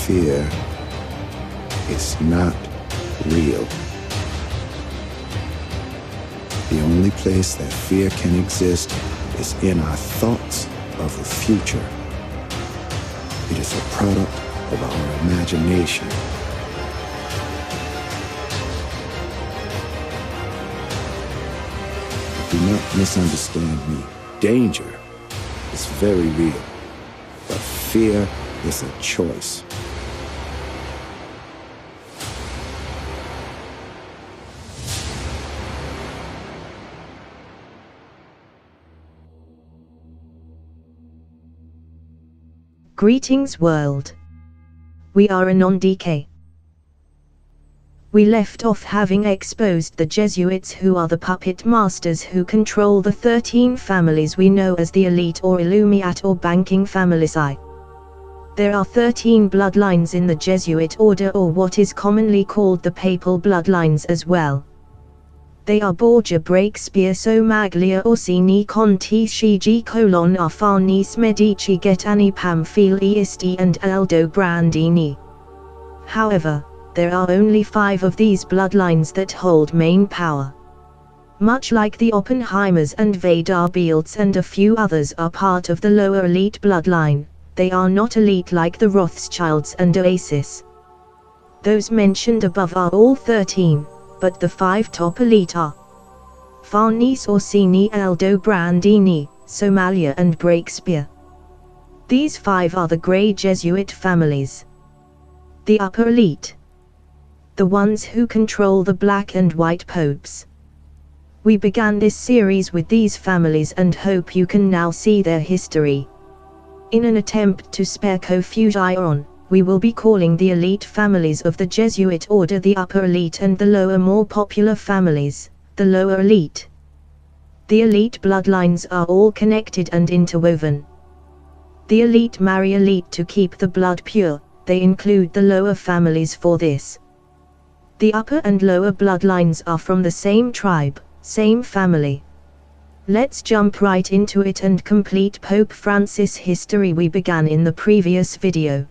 fear is not real. The only place that fear can exist is in our thoughts of the future. It is a product of our imagination. Do not misunderstand me. Danger is very real, but fear is a choice. Greetings world. We are a non-decay. We left off having exposed the Jesuits, who are the puppet masters who control the 13 families we know as the elite or Illuminati or banking families. There are 13 bloodlines in the Jesuit order, or what is commonly called the papal bloodlines as well. They are Borgia, Breakspear, Somaglia, Orsini, Conti, Chigi, Farnese, Medici, Gaetani, Pamphili, Este and Aldobrandini. However, there are only 5 of these bloodlines that hold main power. Much like the Oppenheimers and Vanderbilts and a few others are part of the lower elite bloodline, they are not elite like the Rothschilds and Oasis. Those mentioned above are all 13. But the 5 top elite are Farnese, Orsini, Aldobrandini, Somaglia and Breakspear. These 5 are the grey Jesuit families. The upper elite. The ones who control the black and white popes. We began this series with these families and hope you can now see their history. In an attempt to spare confusion, we will be calling the elite families of the Jesuit order the upper elite and the lower, more popular families, the lower elite. The elite bloodlines are all connected and interwoven. The elite marry elite to keep the blood pure, they include the lower families for this. The upper and lower bloodlines are from the same tribe, same family. Let's jump right into it and complete Pope Francis' history we began in the previous video.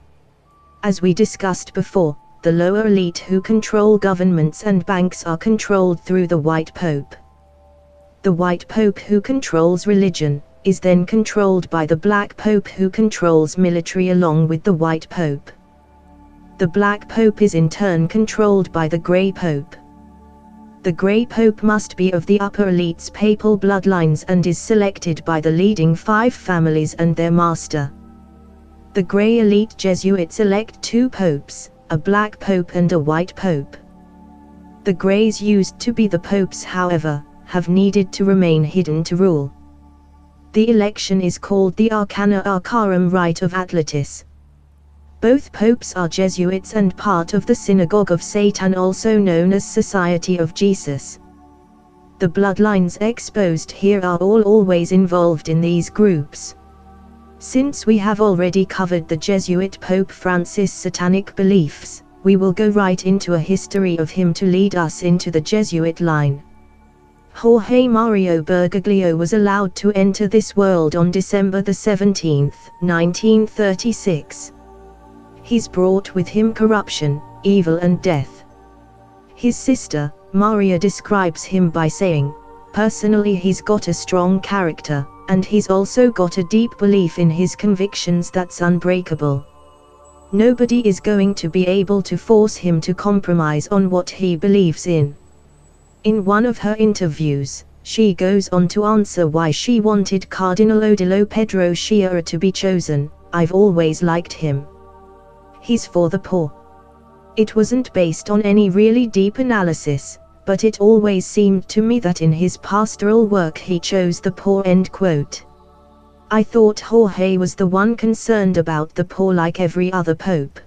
As we discussed before, the lower elite who control governments and banks are controlled through the White Pope. The White Pope, who controls religion, is then controlled by the Black Pope, who controls military along with the White Pope. The Black Pope is in turn controlled by the Grey Pope. The Grey Pope must be of the upper elite's papal bloodlines and is selected by the leading 5 families and their master. The Grey elite Jesuits elect 2 popes, a Black Pope and a White Pope. The Greys used to be the popes, however, have needed to remain hidden to rule. The election is called the Arcana Arcarum Rite of Atletis. Both popes are Jesuits and part of the Synagogue of Satan, also known as Society of Jesus. The bloodlines exposed here are all always involved in these groups. Since we have already covered the Jesuit Pope Francis' satanic beliefs, we will go right into a history of him to lead us into the Jesuit line. Jorge Mario Bergoglio was allowed to enter this world on December 17, 1936. He's brought with him corruption, evil and death. His sister, Maria, describes him by saying, "Personally, he's got a strong character, and he's also got a deep belief in his convictions that's unbreakable. Nobody is going to be able to force him to compromise on what he believes in." In one of her interviews, she goes on to answer why she wanted Cardinal Odilo Pedro Sciarra to be chosen. "I've always liked him. He's for the poor." It wasn't based on any really deep analysis, but it always seemed to me that in his pastoral work he chose the poor. End quote. I thought Jorge was the one concerned about the poor like every other pope.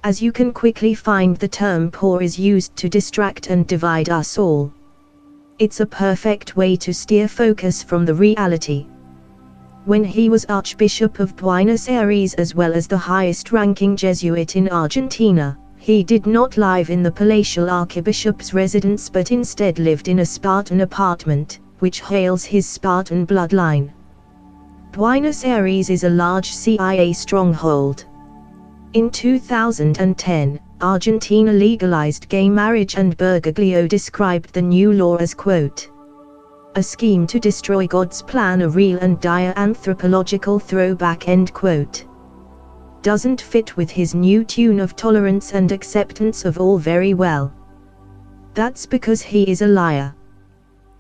As you can quickly find, the term poor is used to distract and divide us all. It's a perfect way to steer focus from the reality. When he was Archbishop of Buenos Aires as well as the highest-ranking Jesuit in Argentina, he did not live in the palatial archbishop's residence but instead lived in a Spartan apartment, which hails his Spartan bloodline. Buenos Aires is a large CIA stronghold. In 2010, Argentina legalized gay marriage, and Bergoglio described the new law as, quote, "a scheme to destroy God's plan, a real and dire anthropological throwback," end quote. Doesn't fit with his new tune of tolerance and acceptance of all very well. That's because he is a liar.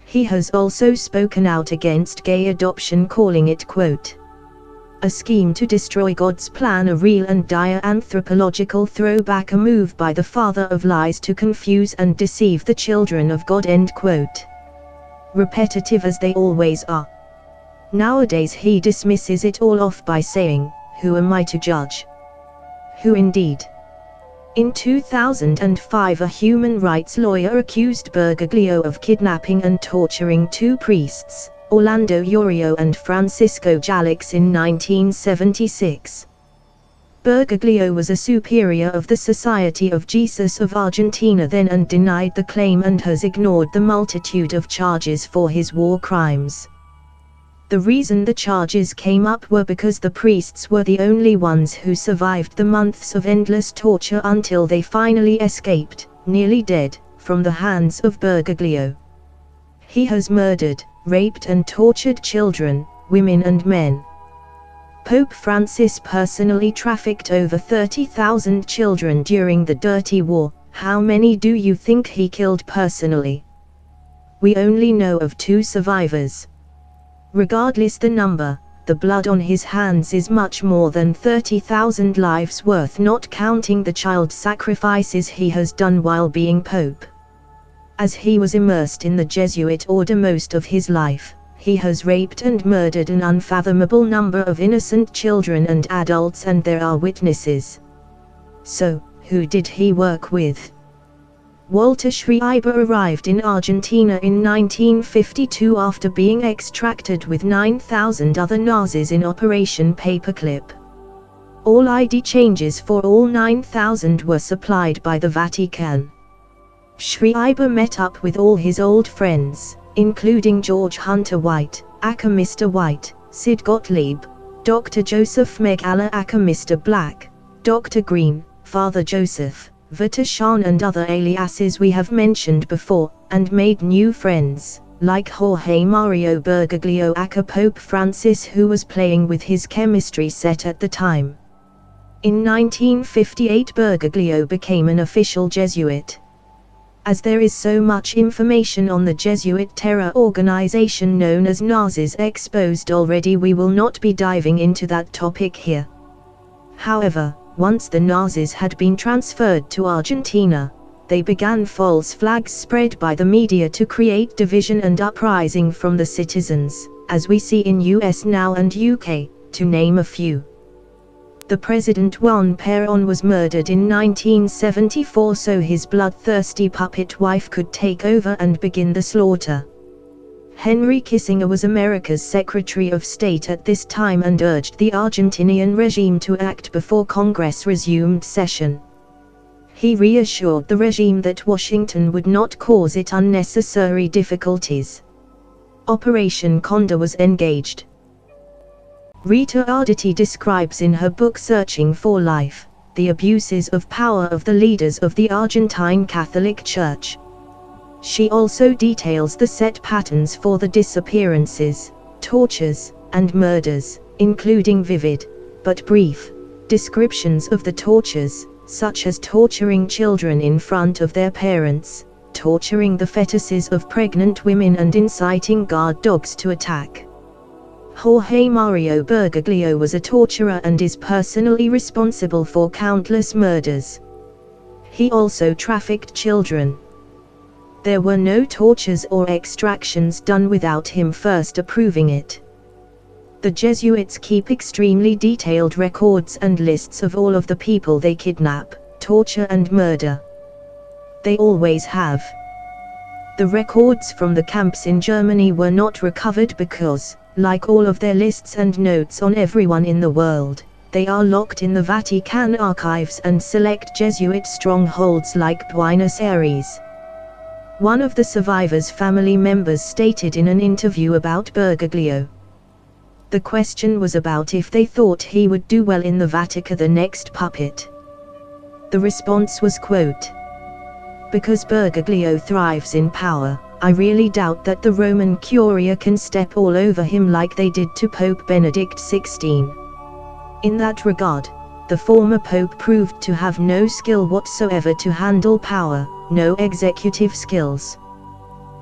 He has also spoken out against gay adoption, calling it, quote, "a scheme to destroy God's plan, a real and dire anthropological throwback, a move by the father of lies to confuse and deceive the children of God," end quote. Repetitive as they always are. Nowadays he dismisses it all off by saying, "Who am I to judge?" Who indeed? In 2005, a human rights lawyer accused Bergoglio of kidnapping and torturing two priests, Orlando Yorio and Francisco Jalix, in 1976. Bergoglio was a superior of the Society of Jesus of Argentina then and denied the claim, and has ignored the multitude of charges for his war crimes. The reason the charges came up were because the priests were the only ones who survived the months of endless torture until they finally escaped, nearly dead, from the hands of Bergoglio. He has murdered, raped and tortured children, women and men. Pope Francis personally trafficked over 30,000 children during the Dirty War. How many do you think he killed personally? We only know of 2 survivors. Regardless the number, the blood on his hands is much more than 30,000 lives worth, not counting the child sacrifices he has done while being Pope. As he was immersed in the Jesuit order most of his life, he has raped and murdered an unfathomable number of innocent children and adults, and there are witnesses. So, who did he work with? Walter Schreiber arrived in Argentina in 1952 after being extracted with 9,000 other Nazis in Operation Paperclip. All ID changes for all 9,000 were supplied by the Vatican. Schreiber met up with all his old friends, including George Hunter White, aka Mr. White, Sid Gottlieb, Dr. Joseph Mengele, aka Mr. Black, Dr. Green, Father Joseph, Vatican and other aliases we have mentioned before, and made new friends, like Jorge Mario Bergoglio, aka Pope Francis, who was playing with his chemistry set at the time. In 1958 Bergoglio became an official Jesuit. As there is so much information on the Jesuit terror organization known as Nazis exposed already, we will not be diving into that topic here. However, once the Nazis had been transferred to Argentina, they began false flags spread by the media to create division and uprising from the citizens, as we see in US now and UK, to name a few. The President Juan Perón was murdered in 1974 so his bloodthirsty puppet wife could take over and begin the slaughter. Henry Kissinger was America's Secretary of State at this time and urged the Argentinian regime to act before Congress resumed session. He reassured the regime that Washington would not cause it unnecessary difficulties. Operation Condor was engaged. Rita Arditi describes in her book Searching for Life, the abuses of power of the leaders of the Argentine Catholic Church. She also details the set patterns for the disappearances, tortures, and murders, including vivid, but brief, descriptions of the tortures, such as torturing children in front of their parents, torturing the fetuses of pregnant women and inciting guard dogs to attack. Jorge Mario Bergoglio was a torturer and is personally responsible for countless murders. He also trafficked children. There were no tortures or extractions done without him first approving it. The Jesuits keep extremely detailed records and lists of all of the people they kidnap, torture and murder. They always have. The records from the camps in Germany were not recovered because, like all of their lists and notes on everyone in the world, they are locked in the Vatican archives and select Jesuit strongholds like Buenos Aires. One of the survivors' family members stated in an interview about Bergoglio, The question was about if they thought he would do well in the Vatican, the next puppet. The response was, quote, "Because Bergoglio thrives in power, I really doubt that the Roman Curia can step all over him like they did to Pope Benedict XVI. In that regard, the former pope proved to have no skill whatsoever to handle power, no executive skills.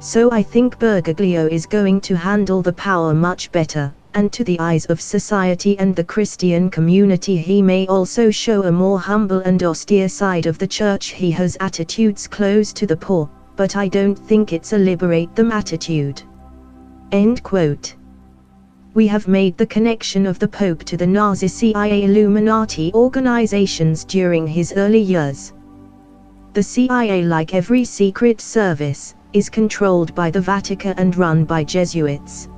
So I think Bergoglio is going to handle the power much better, and to the eyes of society and the Christian community he may also show a more humble and austere side of the church. He has attitudes close to the poor, but I don't think it's a liberate them attitude." End quote. We have made the connection of the Pope to the Nazi CIA Illuminati organizations during his early years. The CIA, like every secret service, is controlled by the Vatican and run by Jesuits.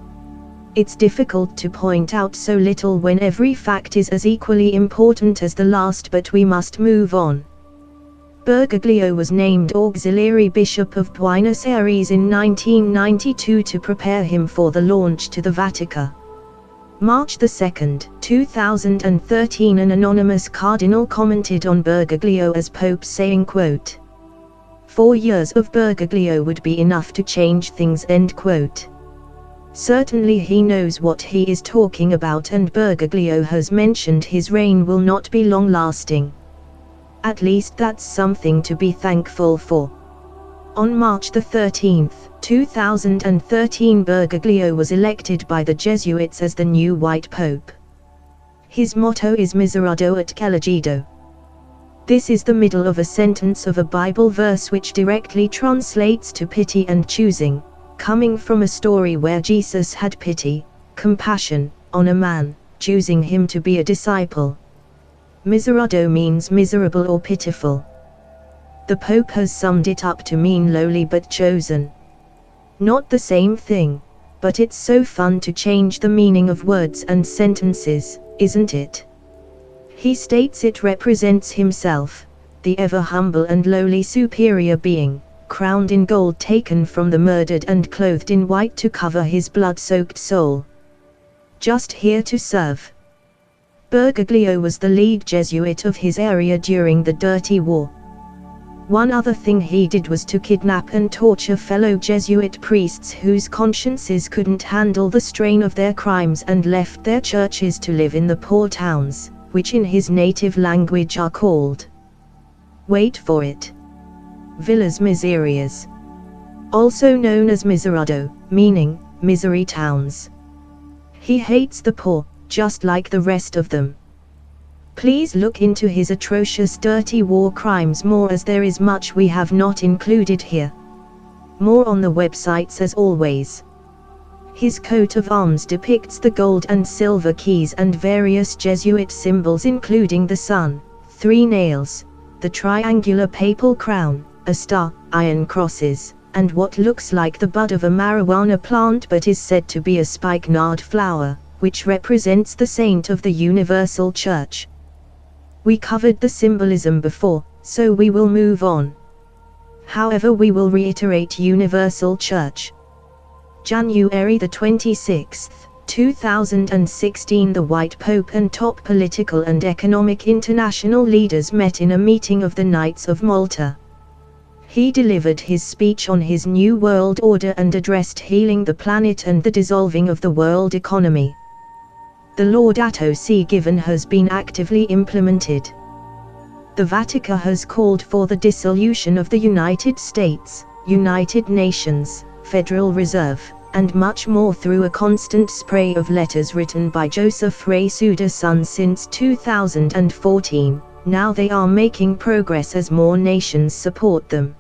It's difficult to point out so little when every fact is as equally important as the last, but we must move on. Bergoglio was named Auxiliary Bishop of Buenos Aires in 1992 to prepare him for the launch to the Vatican. March 2, 2013, an anonymous cardinal commented on Bergoglio as Pope, saying, quote, "4 years of Bergoglio would be enough to change things." End quote. Certainly he knows what he is talking about, and Bergoglio has mentioned his reign will not be long-lasting. At least that's something to be thankful for. On March 13, 2013, Bergoglio was elected by the Jesuits as the new White Pope. His motto is Miserado et elegido. This is the middle of a sentence of a Bible verse which directly translates to pity and choosing, coming from a story where Jesus had pity, compassion, on a man, choosing him to be a disciple. Miserado means miserable or pitiful. The Pope has summed it up to mean lowly but chosen. Not the same thing, but it's so fun to change the meaning of words and sentences, isn't it? He states it represents himself, the ever humble and lowly superior being, crowned in gold taken from the murdered and clothed in white to cover his blood-soaked soul. Just here to serve. Bergoglio was the lead Jesuit of his area during the Dirty War. One other thing he did was to kidnap and torture fellow Jesuit priests whose consciences couldn't handle the strain of their crimes and left their churches to live in the poor towns, which in his native language are called, wait for it, Villas Miserias. Also known as Miserado, meaning misery towns. He hates the poor, just like the rest of them. Please look into his atrocious dirty war crimes more, as there is much we have not included here. More on the websites as always. His coat of arms depicts the gold and silver keys and various Jesuit symbols including the sun, 3 nails, the triangular papal crown, a star, iron crosses, and what looks like the bud of a marijuana plant but is said to be a spikenard flower, which represents the saint of the Universal Church. We covered the symbolism before, so we will move on. However, we will reiterate Universal Church. January 26, 2016, the White Pope and top political and economic international leaders met in a meeting of the Knights of Malta. He delivered his speech on his new world order and addressed healing the planet and the dissolving of the world economy. The Laudato Si given has been actively implemented. The Vatican has called for the dissolution of the United States, United Nations, Federal Reserve, and much more through a constant spray of letters written by Joseph Ray Suda's son since 2014. Now they are making progress as more nations support them.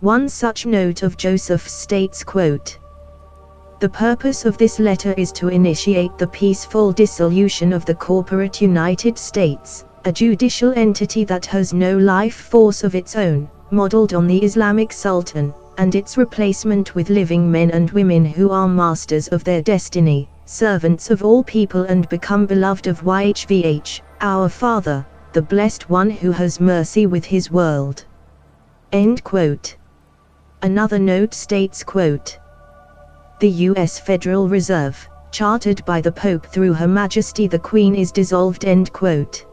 One such note of Joseph states, quote, "The purpose of this letter is to initiate the peaceful dissolution of the corporate United States, a judicial entity that has no life force of its own, modeled on the Islamic Sultan, and its replacement with living men and women who are masters of their destiny, servants of all people, and become beloved of YHVH, our Father, the Blessed One who has mercy with his world." End quote. Another note states, quote, "The U.S. Federal Reserve, chartered by the Pope through Her Majesty the Queen, is dissolved." End quote.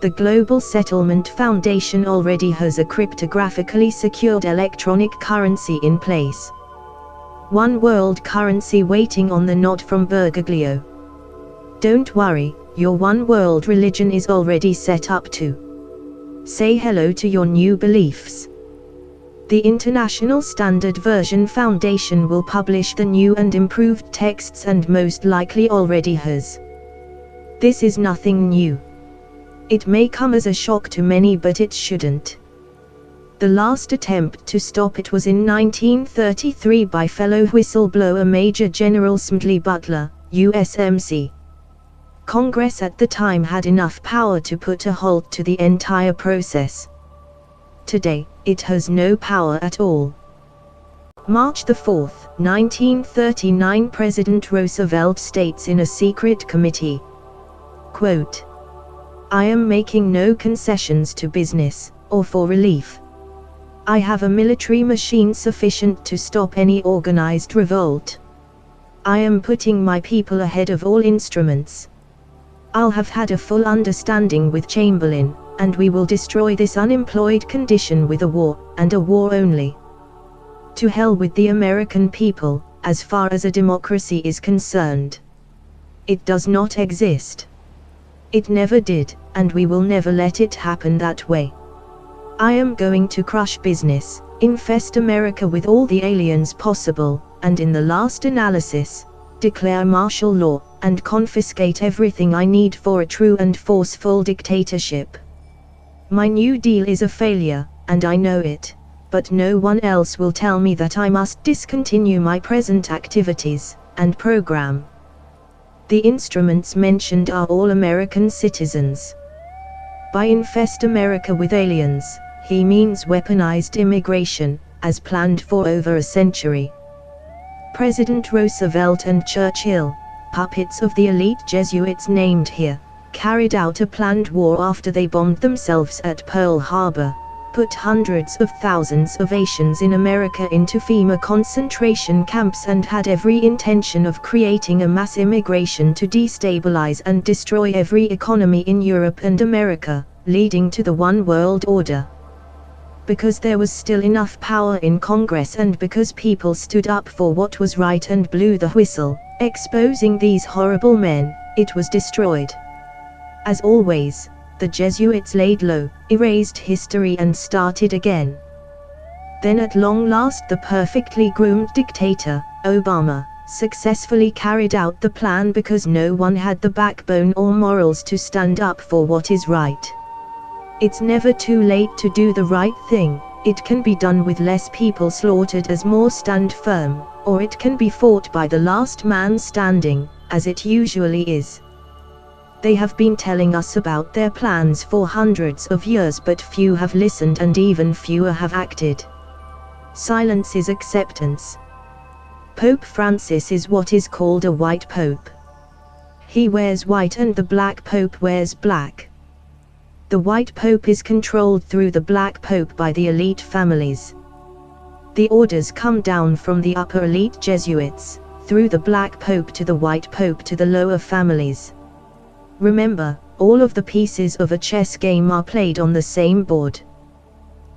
The Global Settlement Foundation already has a cryptographically secured electronic currency in place. One world currency waiting on the nod from Bergoglio. Don't worry, your one world religion is already set up to say hello to your new beliefs. The International Standard Version Foundation will publish the new and improved texts and most likely already has. This is nothing new. It may come as a shock to many, but it shouldn't. The last attempt to stop it was in 1933 by fellow whistleblower Major General Smedley Butler, USMC. Congress at the time had enough power to put a halt to the entire process. Today, it has no power at all. March 4, 1939, President Roosevelt states in a secret committee, quote, "I am making no concessions to business, or for relief. I have a military machine sufficient to stop any organized revolt. I am putting my people ahead of all instruments. I'll have had a full understanding with Chamberlain, and we will destroy this unemployed condition with a war, and a war only. To hell with the American people, as far as a democracy is concerned. It does not exist. It never did, and we will never let it happen that way. I am going to crush business, infest America with all the aliens possible, and in the last analysis, declare martial law, and confiscate everything I need for a true and forceful dictatorship. My New Deal is a failure, and I know it, but no one else will tell me that I must discontinue my present activities and program. The instruments mentioned are all American citizens. By infest America with aliens, he means weaponized immigration, as planned for over a century. President Roosevelt and Churchill, puppets of the elite Jesuits named here, carried out a planned war after they bombed themselves at Pearl Harbor, put hundreds of thousands of Asians in America into FEMA concentration camps, and had every intention of creating a mass immigration to destabilize and destroy every economy in Europe and America, leading to the One World Order. Because there was still enough power in Congress, and because people stood up for what was right and blew the whistle, exposing these horrible men, it was destroyed. As always, the Jesuits laid low, erased history and started again. Then at long last the perfectly groomed dictator, Obama, successfully carried out the plan because no one had the backbone or morals to stand up for what is right. It's never too late to do the right thing. It can be done with less people slaughtered as more stand firm, or it can be fought by the last man standing, as it usually is. They have been telling us about their plans for hundreds of years, but few have listened and even fewer have acted. Silence is acceptance. Pope Francis is what is called a white pope. He wears white and the black pope wears black. The white pope is controlled through the black pope by the elite families. The orders come down from the upper elite Jesuits, through the black pope to the white pope to the lower families. Remember, all of the pieces of a chess game are played on the same board.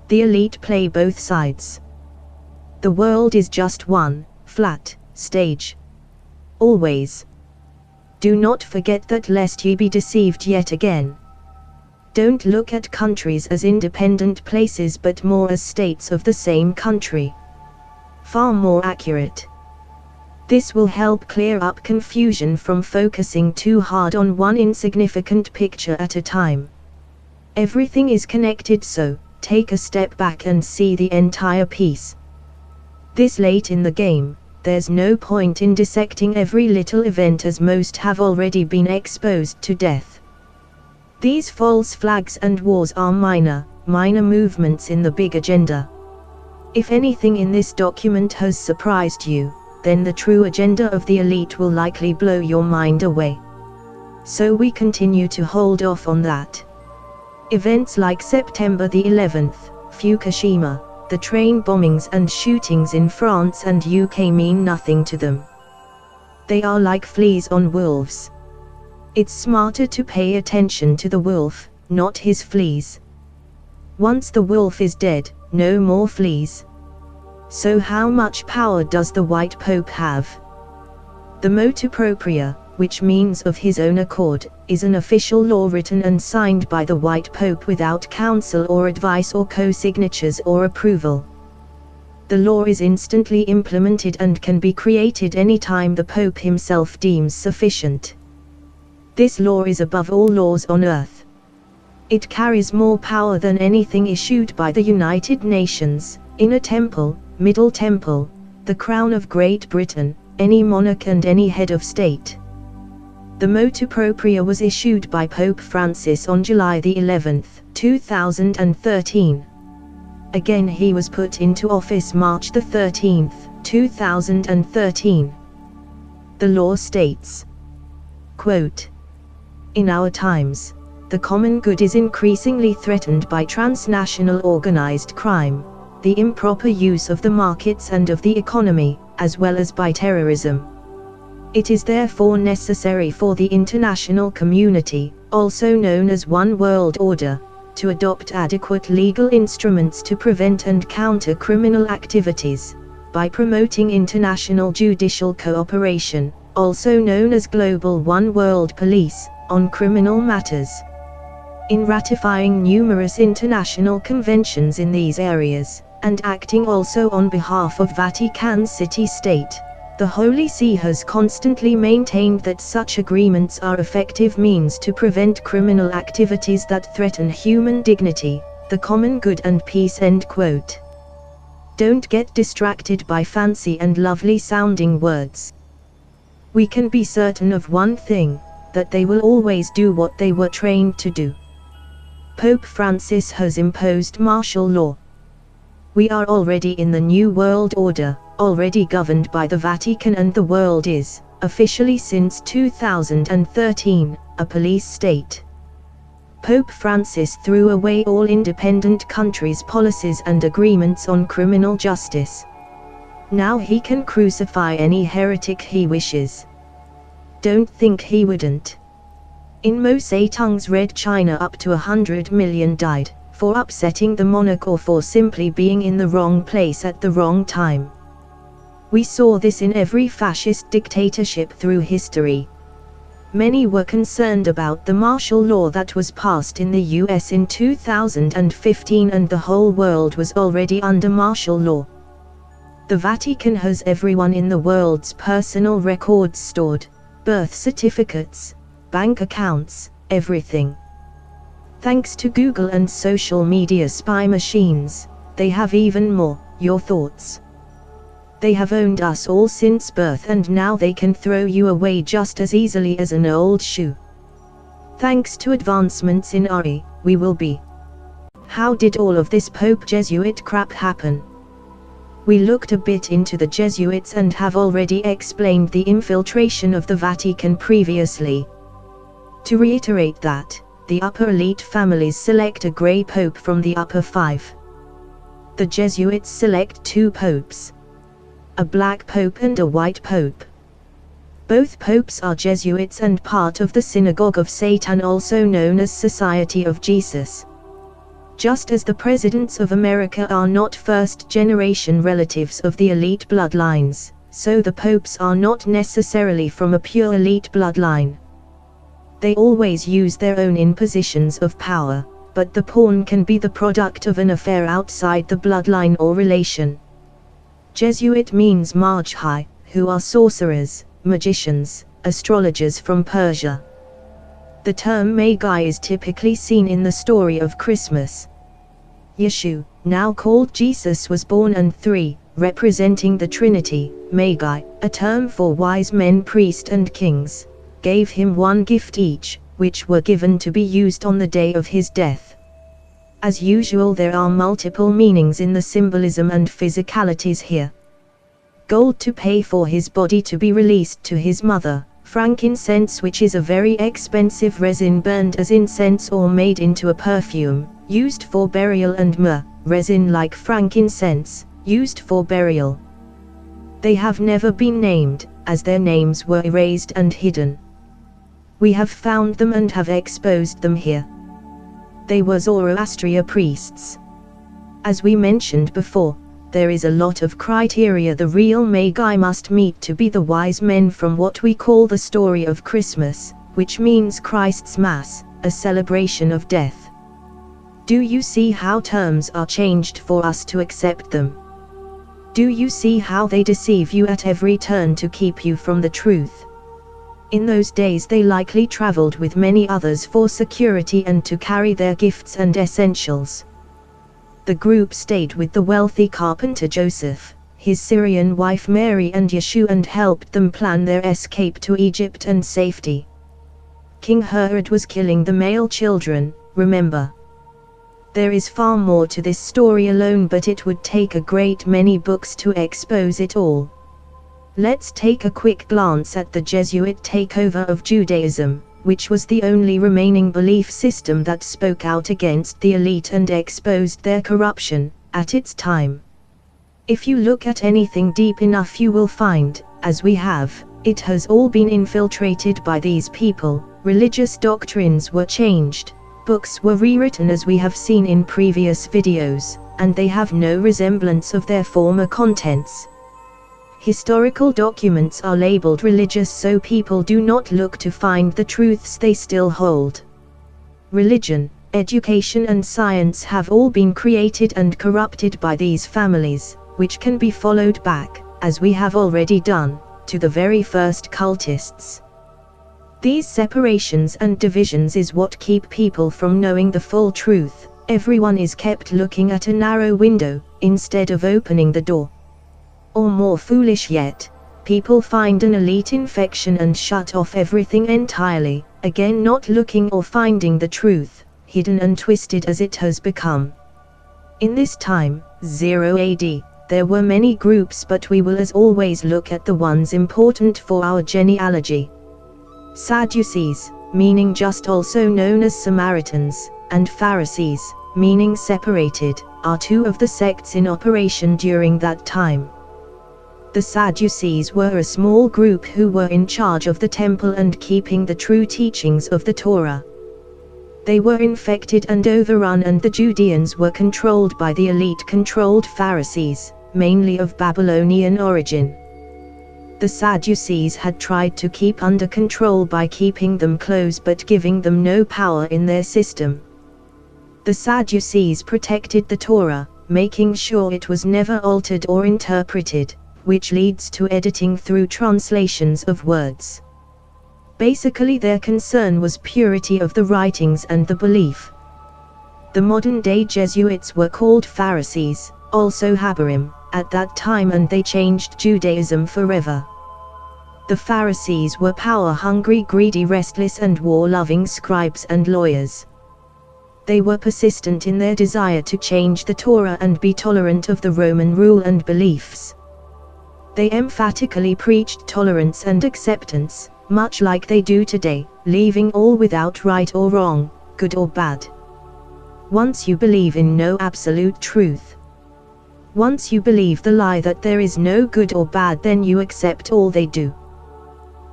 The elite play both sides. The world is just one, flat, stage. Always. Do not forget that, lest ye be deceived yet again. Don't look at countries as independent places but more as states of the same country. Far more accurate. This will help clear up confusion from focusing too hard on one insignificant picture at a time. Everything is connected, so take a step back and see the entire piece. This late in the game, there's no point in dissecting every little event, as most have already been exposed to death. These false flags and wars are minor movements in the big agenda. If anything in this document has surprised you, then the true agenda of the elite will likely blow your mind away. So we continue to hold off on that. Events like September the 11th, Fukushima, the train bombings and shootings in France and UK mean nothing to them. They are like fleas on wolves. It's smarter to pay attention to the wolf, not his fleas. Once the wolf is dead, no more fleas. So how much power does the White Pope have? The motu propria, which means of his own accord, is an official law written and signed by the White Pope without counsel or advice or co-signatures or approval. The law is instantly implemented and can be created any time the Pope himself deems sufficient. This law is above all laws on earth. It carries more power than anything issued by the United Nations, Inner Temple, Middle Temple, the Crown of Great Britain, any monarch and any head of state. The motu propria was issued by Pope Francis on July the 11th, 2013. Again he was put into office March the 13th, 2013. The law states, quote, "In our times, the common good is increasingly threatened by transnational organized crime, the improper use of the markets and of the economy, as well as by terrorism. It is therefore necessary for the international community, also known as One World Order, to adopt adequate legal instruments to prevent and counter criminal activities, by promoting international judicial cooperation, also known as Global One World Police, on criminal matters. In ratifying numerous international conventions in these areas, and acting also on behalf of Vatican City State, the Holy See has constantly maintained that such agreements are effective means to prevent criminal activities that threaten human dignity, the common good and peace." End quote. Don't get distracted by fancy and lovely sounding words. We can be certain of one thing, that they will always do what they were trained to do. Pope Francis has imposed martial law. We are already in the New World Order, already governed by the Vatican, and the world is, officially since 2013, a police state. Pope Francis threw away all independent countries' policies and agreements on criminal justice. Now he can crucify any heretic he wishes. Don't think he wouldn't. In Mao Zedong's Red China up to 100 million died, for upsetting the monarch or for simply being in the wrong place at the wrong time. We saw this in every fascist dictatorship through history. Many were concerned about the martial law that was passed in the US in 2015, and the whole world was already under martial law. The Vatican has everyone in the world's personal records stored, birth certificates, bank accounts, everything. Thanks to Google and social media spy machines, they have even more, your thoughts. They have owned us all since birth, and now they can throw you away just as easily as an old shoe. Thanks to advancements in AI, we will be. How did all of this Pope Jesuit crap happen? We looked a bit into the Jesuits and have already explained the infiltration of the Vatican previously. To reiterate that, the upper elite families select a grey pope from the upper five. The Jesuits select two popes. A black pope and a white pope. Both popes are Jesuits and part of the Synagogue of Satan, also known as Society of Jesus. Just as the presidents of America are not first-generation relatives of the elite bloodlines, so the popes are not necessarily from a pure elite bloodline. They always use their own impositions of power, but the pawn can be the product of an affair outside the bloodline or relation. Jesuit means magi, who are sorcerers, magicians, astrologers from Persia. The term magi is typically seen in the story of Christmas. Yeshua, now called Jesus, was born, and 3, representing the Trinity, magi, a term for wise men, priests and kings, gave him one gift each, which were given to be used on the day of his death. As usual, there are multiple meanings in the symbolism and physicalities here. Gold to pay for his body to be released to his mother, frankincense, which is a very expensive resin burned as incense or made into a perfume, used for burial, and myrrh, resin like frankincense, used for burial. They have never been named, as their names were erased and hidden. We have found them and have exposed them here. They were Zoroastrian priests. As we mentioned before, there is a lot of criteria the real Magi must meet to be the wise men from what we call the story of Christmas, which means Christ's Mass, a celebration of death. Do you see how terms are changed for us to accept them? Do you see how they deceive you at every turn to keep you from the truth? In those days they likely traveled with many others for security and to carry their gifts and essentials. The group stayed with the wealthy carpenter Joseph, his Syrian wife Mary and Yeshua and helped them plan their escape to Egypt and safety. King Herod was killing the male children, remember. There is far more to this story alone, but it would take a great many books to expose it all. Let's take a quick glance at the Jesuit takeover of Judaism, which was the only remaining belief system that spoke out against the elite and exposed their corruption, at its time. If you look at anything deep enough you will find, as we have, it has all been infiltrated by these people. Religious doctrines were changed, books were rewritten as we have seen in previous videos, and they have no resemblance of their former contents. Historical documents are labeled religious so people do not look to find the truths they still hold. Religion, education and science have all been created and corrupted by these families, which can be followed back, as we have already done, to the very first cultists. These separations and divisions is what keep people from knowing the full truth. Everyone is kept looking at a narrow window, instead of opening the door. Or more foolish yet, people find an elite infection and shut off everything entirely, again not looking or finding the truth, hidden and twisted as it has become. In this time, 0 AD, there were many groups, but we will as always look at the ones important for our genealogy. Sadducees, meaning just, also known as Samaritans, and Pharisees, meaning separated, are two of the sects in operation during that time. The Sadducees were a small group who were in charge of the temple and keeping the true teachings of the Torah. They were infected and overrun, and the Judeans were controlled by the elite-controlled Pharisees, mainly of Babylonian origin. The Sadducees had tried to keep under control by keeping them close but giving them no power in their system. The Sadducees protected the Torah, making sure it was never altered or interpreted, which leads to editing through translations of words. Basically their concern was purity of the writings and the belief. The modern-day Jesuits were called Pharisees, also Habarim, at that time, and they changed Judaism forever. The Pharisees were power-hungry, greedy, restless and war-loving scribes and lawyers. They were persistent in their desire to change the Torah and be tolerant of the Roman rule and beliefs. They emphatically preached tolerance and acceptance, much like they do today, leaving all without right or wrong, good or bad. Once you believe in no absolute truth, once you believe the lie that there is no good or bad, then you accept all they do.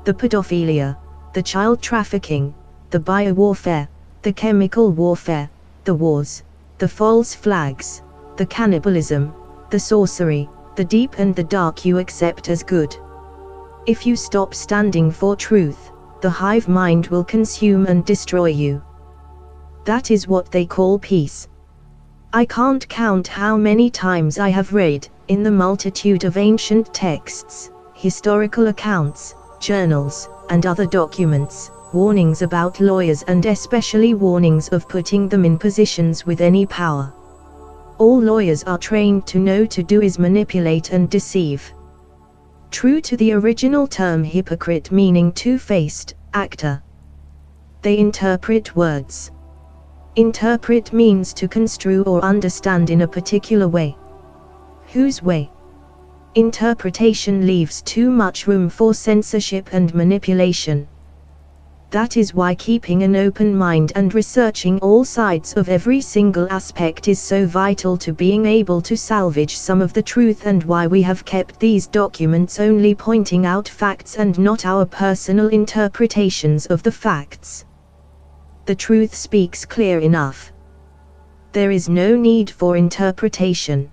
The pedophilia, the child trafficking, the biowarfare, the chemical warfare, the wars, the false flags, the cannibalism, the sorcery, the deep and the dark you accept as good. If you stop standing for truth, the hive mind will consume and destroy you. That is what they call peace. I can't count how many times I have read, in the multitude of ancient texts, historical accounts, journals, and other documents, warnings about lawyers and especially warnings of putting them in positions with any power. All lawyers are trained to know to do is manipulate and deceive. True to the original term hypocrite, meaning two-faced, actor. They interpret words. Interpret means to construe or understand in a particular way. Whose way? Interpretation leaves too much room for censorship and manipulation. That is why keeping an open mind and researching all sides of every single aspect is so vital to being able to salvage some of the truth, and why we have kept these documents only pointing out facts and not our personal interpretations of the facts. The truth speaks clear enough. There is no need for interpretation.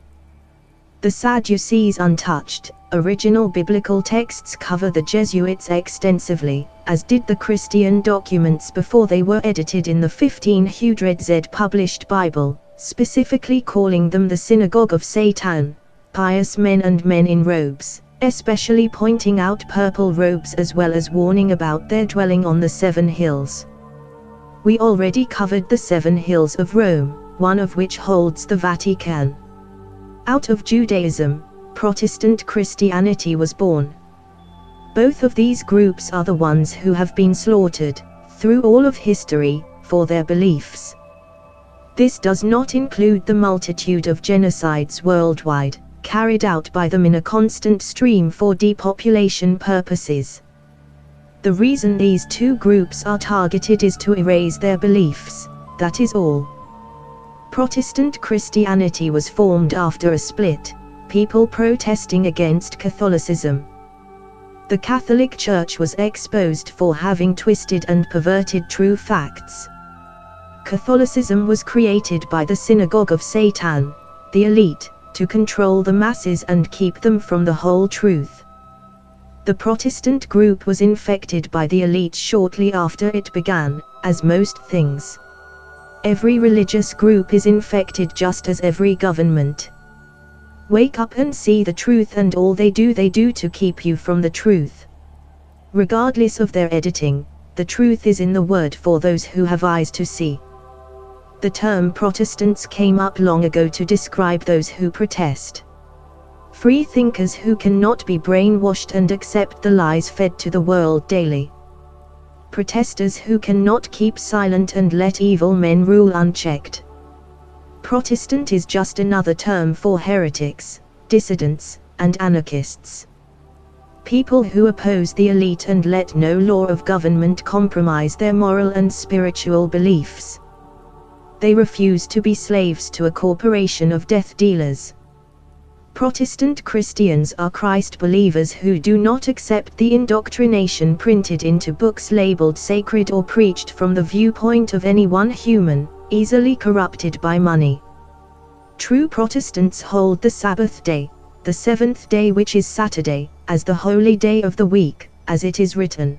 The Sadducees' untouched, original biblical texts cover the Jesuits extensively, as did the Christian documents before they were edited in the 1500s published Bible, specifically calling them the synagogue of Satan, pious men and men in robes, especially pointing out purple robes as well as warning about their dwelling on the 7 hills. We already covered the 7 hills of Rome, one of which holds the Vatican. Out of Judaism, Protestant Christianity was born. Both of these groups are the ones who have been slaughtered, through all of history, for their beliefs. This does not include the multitude of genocides worldwide, carried out by them in a constant stream for depopulation purposes. The reason these two groups are targeted is to erase their beliefs, that is all. Protestant Christianity was formed after a split, people protesting against Catholicism. The Catholic Church was exposed for having twisted and perverted true facts. Catholicism was created by the synagogue of Satan, the elite, to control the masses and keep them from the whole truth. The Protestant group was infected by the elite shortly after it began, as most things. Every religious group is infected just as every government. Wake up and see the truth, and all they do to keep you from the truth. Regardless of their editing, the truth is in the word for those who have eyes to see. The term Protestants came up long ago to describe those who protest. Free thinkers who cannot be brainwashed and accept the lies fed to the world daily. Protesters who cannot keep silent and let evil men rule unchecked. Protestant is just another term for heretics, dissidents, and anarchists. People who oppose the elite and let no law of government compromise their moral and spiritual beliefs. They refuse to be slaves to a corporation of death dealers. Protestant Christians are Christ believers who do not accept the indoctrination printed into books labeled sacred or preached from the viewpoint of any one human, easily corrupted by money. True Protestants hold the Sabbath day, the 7th day which is Saturday, as the holy day of the week, as it is written.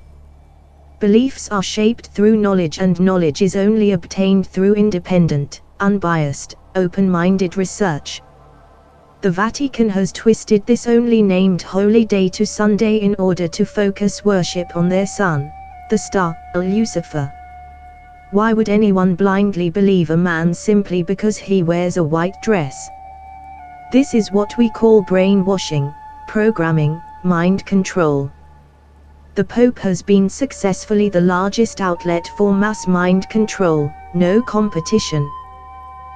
Beliefs are shaped through knowledge, and knowledge is only obtained through independent, unbiased, open-minded research. The Vatican has twisted this only named holy day to Sunday in order to focus worship on their sun, the star, Lucifer. Why would anyone blindly believe a man simply because he wears a white dress? This is what we call brainwashing, programming, mind control. The Pope has been successfully the largest outlet for mass mind control, no competition.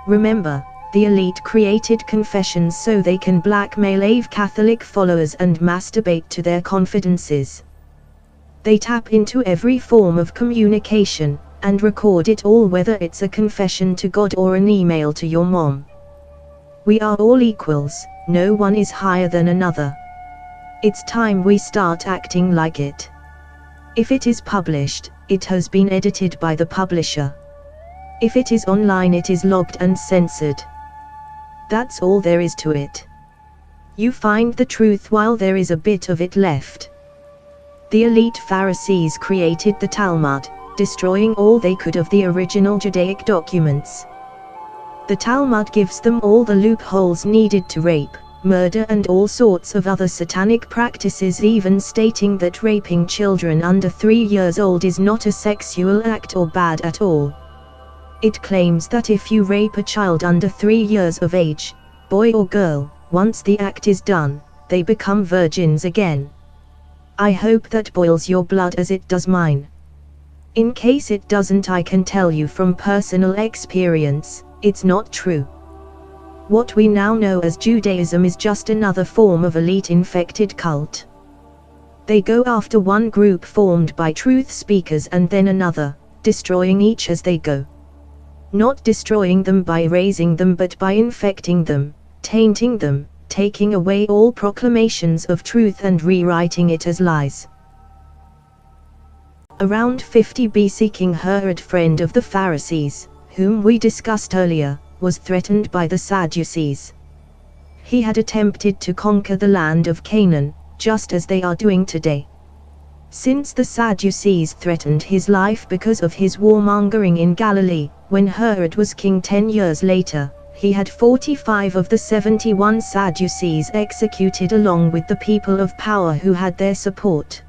Remember, the elite created confessions so they can blackmail Catholic followers and masturbate to their confidences. They tap into every form of communication, and record it all, whether it's a confession to God or an email to your mom. We are all equals, no one is higher than another. It's time we start acting like it. If it is published, it has been edited by the publisher. If it is online, it is logged and censored. That's all there is to it. You find the truth while there is a bit of it left. The elite Pharisees created the Talmud, destroying all they could of the original Judaic documents. The Talmud gives them all the loopholes needed to rape, murder and all sorts of other satanic practices, even stating that raping children under 3 years old is not a sexual act or bad at all. It claims that if you rape a child under 3 years of age, boy or girl, once the act is done, they become virgins again. I hope that boils your blood as it does mine. In case it doesn't, I can tell you from personal experience, it's not true. What we now know as Judaism is just another form of elite infected cult. They go after one group formed by truth speakers and then another, destroying each as they go. Not destroying them by raising them but by infecting them, tainting them, taking away all proclamations of truth and rewriting it as lies. Around 50 BC, King Herod, friend of the Pharisees, whom we discussed earlier, was threatened by the Sadducees. He had attempted to conquer the land of Canaan, just as they are doing today. Since the Sadducees threatened his life because of his warmongering in Galilee, when Herod was king 10 years later, he had 45 of the 71 Sadducees executed along with the people of power who had their support.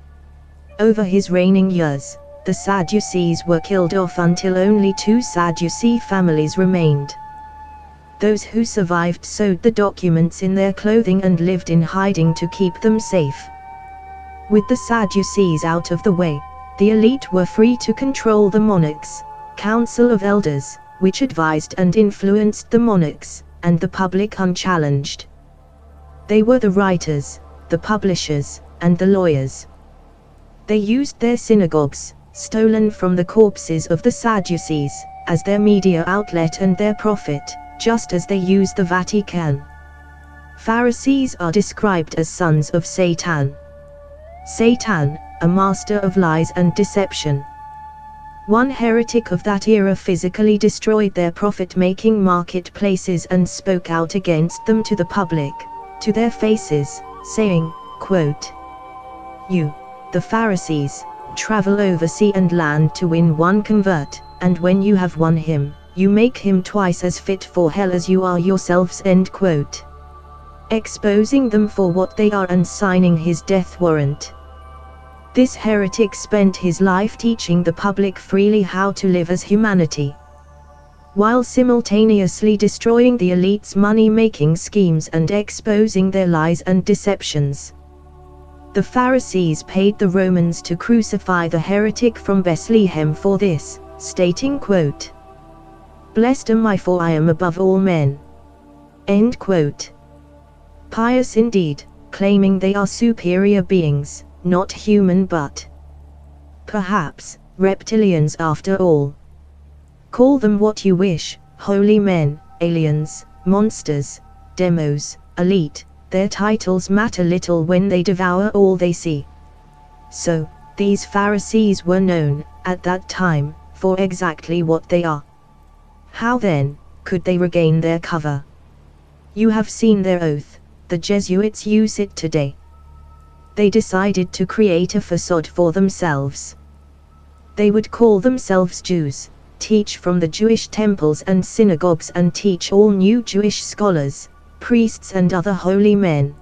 Over his reigning years, the Sadducees were killed off until only 2 Sadducee families remained. Those who survived sewed the documents in their clothing and lived in hiding to keep them safe. With the Sadducees out of the way, the elite were free to control the monarchs, council of elders, which advised and influenced the monarchs, and the public unchallenged. They were the writers, the publishers, and the lawyers. They used their synagogues, stolen from the corpses of the Sadducees, as their media outlet and their profit, just as they use the Vatican. Pharisees are described as sons of Satan. Satan, a master of lies and deception. One heretic of that era physically destroyed their profit-making marketplaces and spoke out against them to the public, to their faces, saying, quote, "You, the Pharisees, travel over sea and land to win one convert, and when you have won him, you make him twice as fit for hell as you are yourselves," end quote. Exposing them for what they are and signing his death warrant. This heretic spent his life teaching the public freely how to live as humanity, while simultaneously destroying the elite's money-making schemes and exposing their lies and deceptions. The Pharisees paid the Romans to crucify the heretic from Bethlehem for this, stating, quote, "Blessed am I, for I am above all men." End quote. Pious indeed, claiming they are superior beings, not human but perhaps reptilians after all. Call them what you wish, holy men, aliens, monsters, demos, elite, their titles matter little when they devour all they see. So, these Pharisees were known, at that time, for exactly what they are. How then, could they regain their cover? You have seen their oath, the Jesuits use it today. They decided to create a facade for themselves. They would call themselves Jews, teach from the Jewish temples and synagogues and teach all new Jewish scholars, priests and other holy men.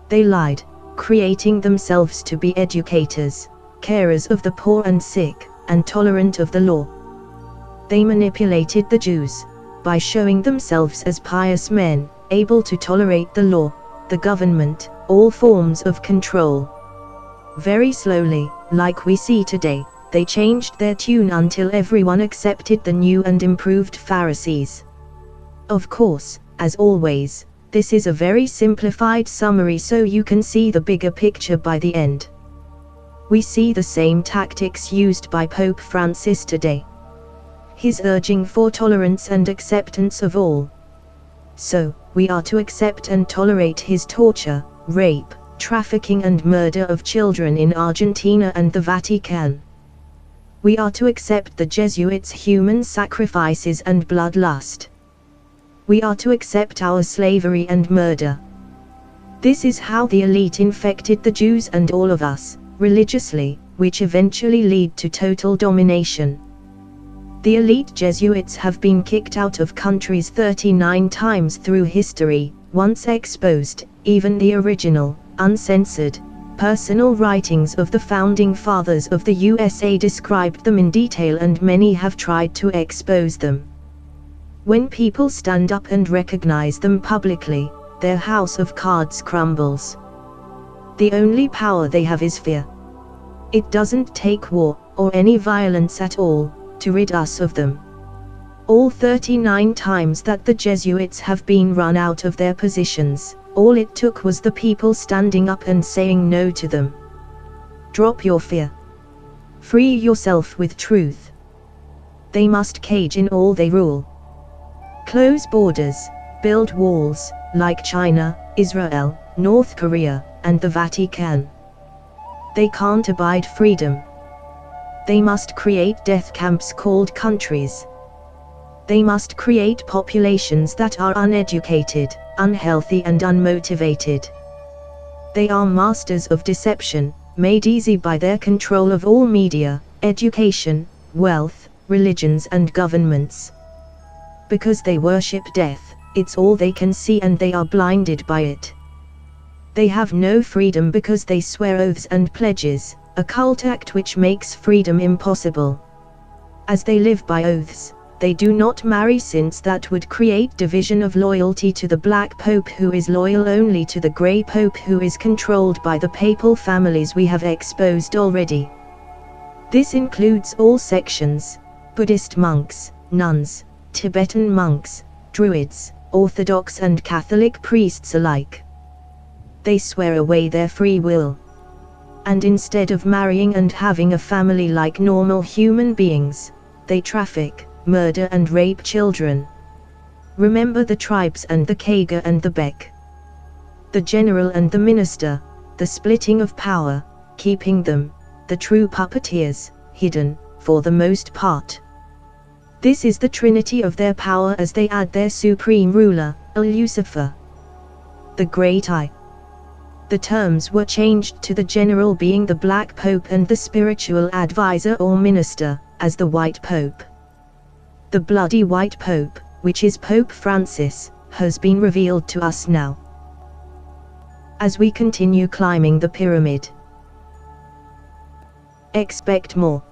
They lied, creating themselves to be educators, carers of the poor and sick, and tolerant of the law. They manipulated the Jews, by showing themselves as pious men, able to tolerate the law, the government, all forms of control. Very slowly, like we see today, they changed their tune until everyone accepted the new and improved Pharisees. Of course, as always, this is a very simplified summary so you can see the bigger picture by the end. We see the same tactics used by Pope Francis today. His urging for tolerance and acceptance of all. So, we are to accept and tolerate his torture, rape, trafficking and murder of children in Argentina and the Vatican. We are to accept the Jesuits' human sacrifices and bloodlust. We are to accept our slavery and murder. This is how the elite infected the Jews and all of us, religiously, which eventually lead to total domination. The elite Jesuits have been kicked out of countries 39 times through history, once exposed, even the original, uncensored, personal writings of the founding fathers of the USA described them in detail and many have tried to expose them. When people stand up and recognize them publicly, their house of cards crumbles. The only power they have is fear. It doesn't take war, or any violence at all, to rid us of them. All 39 times that the Jesuits have been run out of their positions, all it took was the people standing up and saying no to them. Drop your fear. Free yourself with truth. They must cage in all they rule. Close borders, build walls, like China, Israel, North Korea, and the Vatican. They can't abide freedom. They must create death camps called countries. They must create populations that are uneducated, unhealthy and unmotivated. They are masters of deception, made easy by their control of all media, education, wealth, religions and governments. Because they worship death, it's all they can see and they are blinded by it. They have no freedom because they swear oaths and pledges, a cult act which makes freedom impossible. As they live by oaths, they do not marry since that would create division of loyalty to the Black Pope who is loyal only to the Grey Pope who is controlled by the papal families we have exposed already. This includes all sections, Buddhist monks, nuns, Tibetan monks, Druids, Orthodox and Catholic priests alike. They swear away their free will. And instead of marrying and having a family like normal human beings, they traffic, murder and rape children. Remember the tribes and the Kaga and the Bek. The general and the minister, the splitting of power, keeping them, the true puppeteers, hidden, for the most part. This is the trinity of their power as they add their supreme ruler, Lucifer. The Great Eye. The terms were changed to the general being the Black Pope and the spiritual advisor or minister, as the White Pope. The bloody White Pope, which is Pope Francis, has been revealed to us now. As we continue climbing the pyramid, expect more.